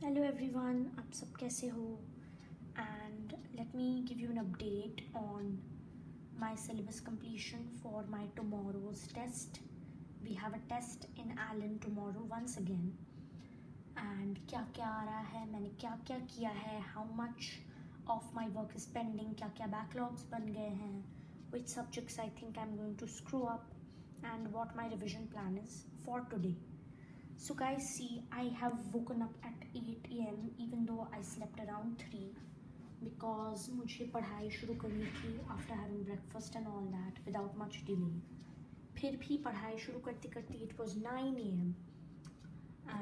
Hello everyone, आप सब कैसे हो? And let me give you an update on my syllabus completion for my tomorrow's test. We have a test in Allen tomorrow once again. And क्या क्या आ रहा है, मैंने क्या क्या किया है, how much of my work is pending, क्या क्या बैकलॉग्स बन गए हैं, which subjects I think I am going to screw up, and what my revision plan is for today. So guys, see, I have woken up at 8 a.m. even though I slept around 3 because मुझे पढ़ाई शुरू करनी थी after having breakfast and all that without much delay. फिर भी पढ़ाई शुरू करते करते it was 9 a.m.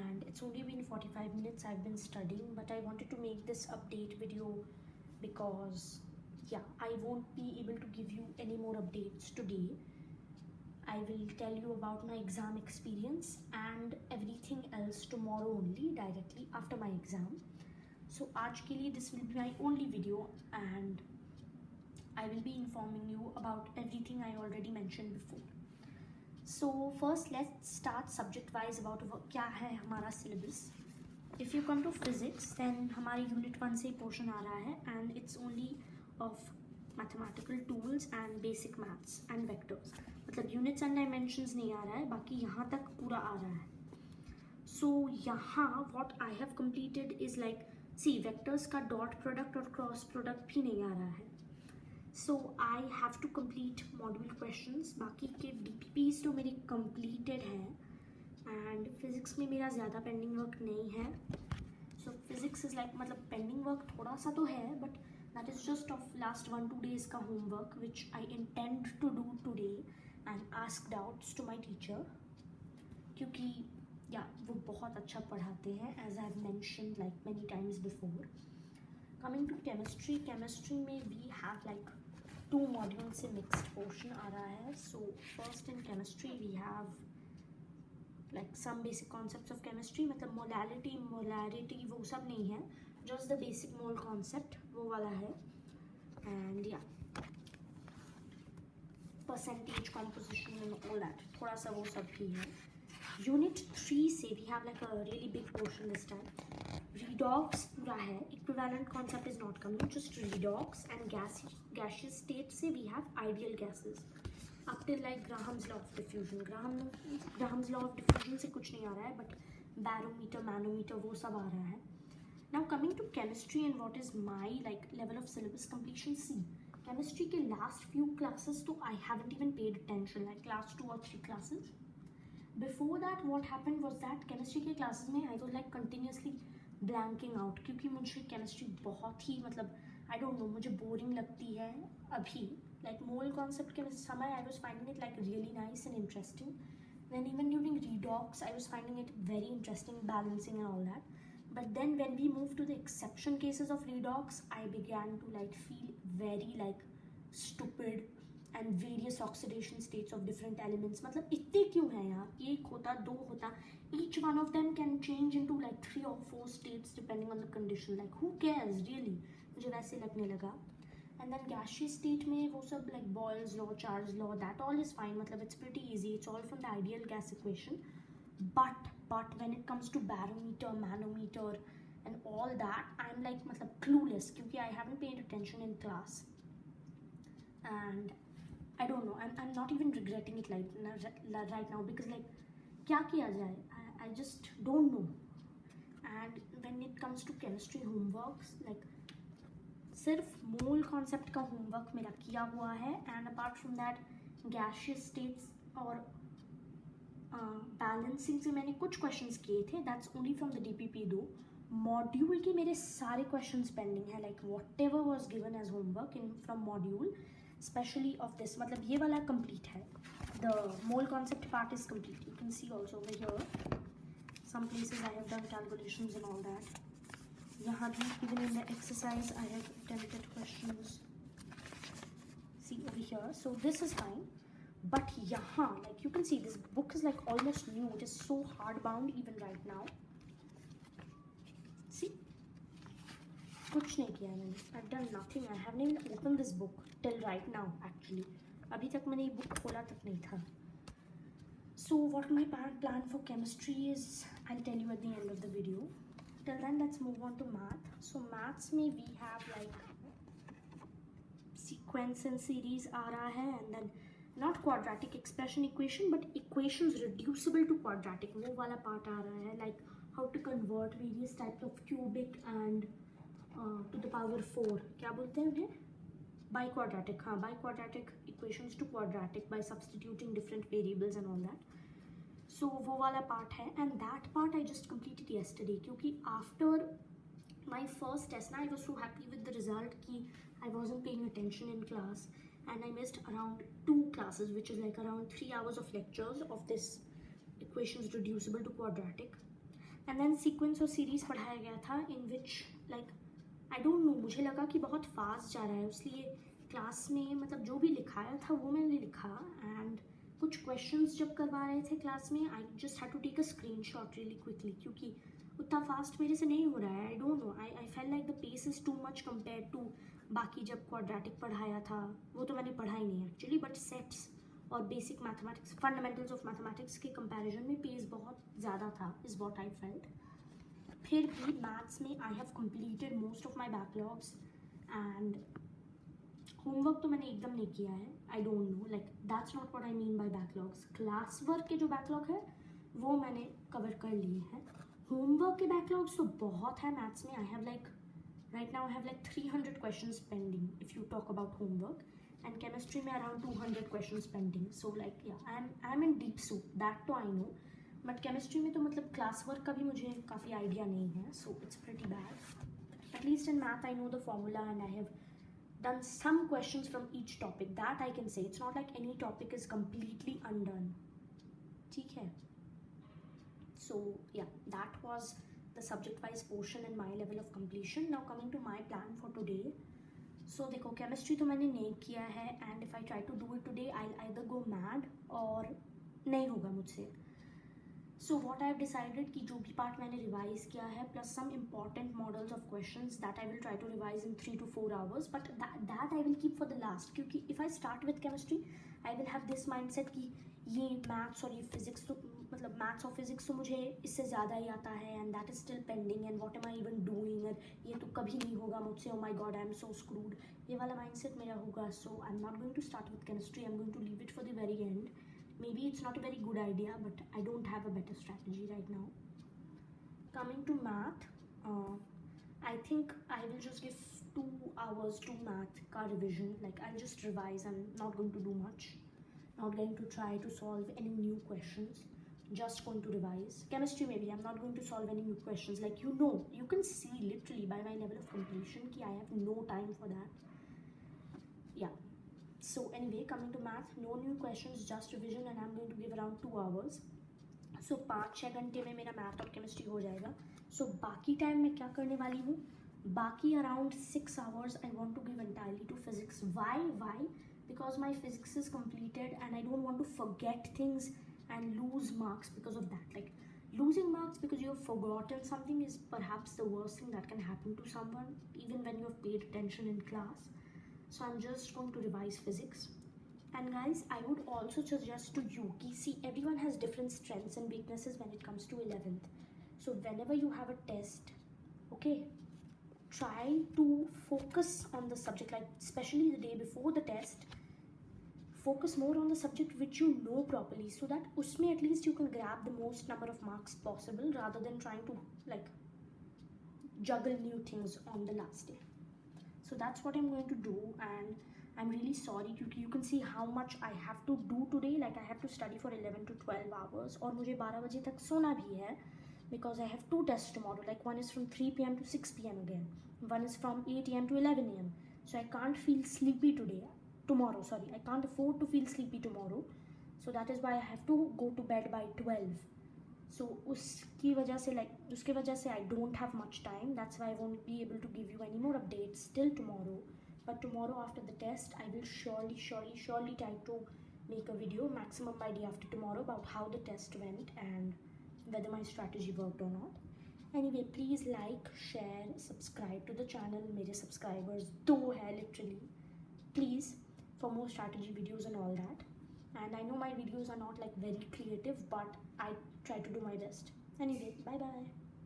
and it's only been 45 minutes I've been studying, but I wanted to make this update video because I won't be able to give you any more updates today. I will tell you about my exam experience and everything else tomorrow only, directly after my exam. So आज के लिए this will be my only video and I will be informing you about everything I already mentioned before. So first let's start subject wise about क्या है हमारा syllabus. If you come to physics, then हमारे unit 1 से portion आ रहा है and it's only of mathematical tools and basic maths and vectors. मतलब units and dimensions नहीं आ रहा है, बाकी यहाँ तक पूरा आ रहा है. सो यहाँ what I have completed is like see vectors का डॉट प्रोडक्ट और क्रॉस प्रोडक्ट भी नहीं आ रहा है. So I have to complete module questions. बाकी के डीपीपीज तो मेरे कंप्लीटेड हैं एंड फिज़िक्स में मेरा ज़्यादा पेंडिंग वर्क नहीं है. सो फिज़िक्स इज़ लाइक मतलब पेंडिंग वर्क थोड़ा सा तो है, but that is just of last 1-2 days का homework which I intend to do today and ask doubts to my teacher क्योंकि वो बहुत अच्छा पढ़ाते हैं as I have mentioned like many times before. Coming to chemistry में we have like 2 modules से mixed portion आ रहा है. So first in chemistry we have like some basic concepts of chemistry, मतलब molarity वो सब नहीं है, just the basic mole concept वो वाला है. and percentage composition and all that थोड़ा सा वो सब भी है. unit 3 से we have like a really big portion this time. redox पूरा है. equivalent concept is not coming, just redox and gaseous state से we have ideal gases up till like Graham's law of diffusion. Graham's law of diffusion से कुछ नहीं आ रहा है, but barometer, manometer वो सब आ रहा है. Now coming to chemistry and what is my like level of syllabus completion. See, chemistry के last few classes तो I haven't even paid attention, like last 2 or 3 classes. Before that what happened was that chemistry के classes में I was like continuously blanking out क्योंकि मुझे chemistry बहुत ही मतलब I don't know मुझे boring लगती है अभी. Like mole concept के समय I was finding it like really nice and interesting. Then even during redox I was finding it very interesting, balancing and all that. But then when we moved to the exception cases of redox, I began to like feel very like stupid and various oxidation states of different elements. मतलब इतने क्यों हैं यार, एक होता 2 होता, each one of them can change into like 3 or 4 states depending on the condition. Like who cares really, मुझे वैसे लगने लगा. And then gaseous state में वो सब like Boyle's law, Charles law, that all is fine. मतलब it's pretty easy, it's all from the ideal gas equation. But when it comes to barometer, manometer and all that, I'm like मतलब clueless क्योंकि I haven't paid attention in class and I don't know, I'm not even regretting it like right now because like क्या किया जाए, I just don't know. And when it comes to chemistry homeworks, like सिर्फ mole concept का homework मेरा किया हुआ है and apart from that gaseous states और बैलेंसिंग से मैंने कुछ क्वेश्चंस किए थे. That's only from the DPP 2. Module के मेरे सारे क्वेश्चंस पेंडिंग है, like whatever was given as homework in from module, specially of this. मतलब ये वाला कंप्लीट है. The mole concept part is complete. You can see also over here some places I have done calculations and all that. यहाँ भी even in the exercise I have attempted questions. See over here. So this is fine. But यहाँ, like you can see, this book is like almost new. It is so hard bound even right now. See, कुछ नहीं किया मैंने. I've done nothing. I haven't even opened this book till right now. Actually, अभी तक मैंने ये book खोला तक नहीं था. So what my plan for chemistry is, I'll tell you at the end of the video. till then let's move on to math. So maths में we have like sequence and series आ रहा है, and then not quadratic expression equation but equations reducible to quadratic, वो वाला part आ रहा है, like how to convert various types of cubic and to the power 4, क्या बोलते हैं उन्हें, biquadratic, हाँ biquadratic equations to quadratic by substituting different variables and all that. So वो वाला part है, and that part I just completed yesterday क्योंकि after my first test ना I was so happy with the result कि I wasn't paying attention in class and I missed around 2 classes, which is like around 3 hours of lectures of this equations reducible to quadratic, and then sequence और series पढ़ाया गया था in which like I don't know, मुझे लगा कि बहुत fast जा रहा है, इसलिए क्लास में मतलब जो भी लिखाया था वो मैंने लिखा, and कुछ क्वेश्चंस जब करवा रहे थे क्लास में I just had to take a screenshot really quickly क्योंकि उतना फास्ट मेरे से नहीं हो रहा है. I don't know, I feel like the pace is too much compare to बाकी जब क्वाड्रेटिक पढ़ाया था, वो तो मैंने पढ़ा ही नहीं एक्चुअली, बट सेट्स और basic mathematics fundamentals of mathematics के कंपैरिजन में पेस बहुत ज़्यादा था, इज़ व्हाट आई फेल्ट. फिर भी मैथ्स में I have completed most of my backlogs, and homework तो मैंने एकदम नहीं किया है. I don't no, like that's not what I mean by backlogs. Class work के जो बैकलॉग है वो मैंने कवर कर लिए हैं. होमवर्क के बैकलॉग्स तो बहुत है मैथ्स में. I have like right now I have like 300 questions pending if you talk about homework, and chemistry में around 200 questions pending. So like yeah I am in deep soup, that तो I no, but chemistry में तो मतलब class work का भी मुझे काफ़ी idea नहीं है, so it's pretty bad. At least in math I know the formula and I have done some questions from each topic, that I can say. It's not like any topic is completely undone. ठीक है. So yeah, that was the subject wise portion and my level of completion. Now coming to my plan for today. So देखो chemistry तो मैंने नहीं किया है, and if I try to do it today I'll either go mad और नहीं होगा मुझसे. So what I have decided कि जो भी part मैंने revise किया है plus some important models of questions that I will try to revise in 3 to 4 hours, but that I will keep for the last, क्योंकि if I start with chemistry I will have this mindset कि ये maths और ये physics तो मतलब maths और physics तो मुझे इससे ज़्यादा ही आता है, and that is still pending and what am I even doing, और ये तो कभी नहीं होगा मुझसे, oh my god I am so screwed, ये वाला mindset मेरा होगा. So I'm not going to start with chemistry, I'm going to leave it for the very end. Maybe it's not a very good idea, but I don't have a better strategy right now. Coming to math, I think I will just give 2 hours to math ka revision. Like I'll just revise. I'm not going to do much. Not going to try to solve any new questions. Just going to revise. Chemistry maybe I'm not going to solve any new questions. Like you can see literally by my level of completion कि I have no time for that. Yeah. So anyway, coming to math, no new questions, just revision, and I'm going to give around 2 hours. So 5-6 घंटे में मेरा math और chemistry हो जाएगा. So बाकी time मैं क्या करने वाली हूँ, बाकी around 6 hours I want to give entirely to physics. Why? Because my physics is completed and I don't want to forget things and lose marks because of that. Like losing marks because you have forgotten something is perhaps the worst thing that can happen to someone, even when you have paid attention in class. So I'm just going to revise physics. And guys, I would also suggest to you, see, everyone has different strengths and weaknesses when it comes to 11th. So whenever you have a test, okay, try to focus on the subject, like especially the day before the test, focus more on the subject which you know properly, so that usme at least you can grab the most number of marks possible rather than trying to like juggle new things on the last day. So that's what I'm going to do, and I'm really sorry because you can see how much I have to do today. Like I have to study for 11 to 12 hours और मुझे 12 बजे तक सोना भी है because I have 2 tests tomorrow. Like one is from 3 p.m. to 6 p.m. again. One is from 8 a.m. to 11 a.m. So I can't feel sleepy tomorrow. I can't afford to feel sleepy tomorrow. So that is why I have to go to bed by 12. So उसकी वजह से I don't have much time. That's why I won't be able to give you any more updates till tomorrow. But tomorrow after the test, I will surely try to make a video maximum by day after tomorrow about how the test went and whether my strategy worked or not. Anyway, please like, share, subscribe to the channel. मेरे subscribers 2 है literally. Please, for more strategy videos and all that. And I know my videos are not like very creative, but I try to do my best. Anyway, bye bye.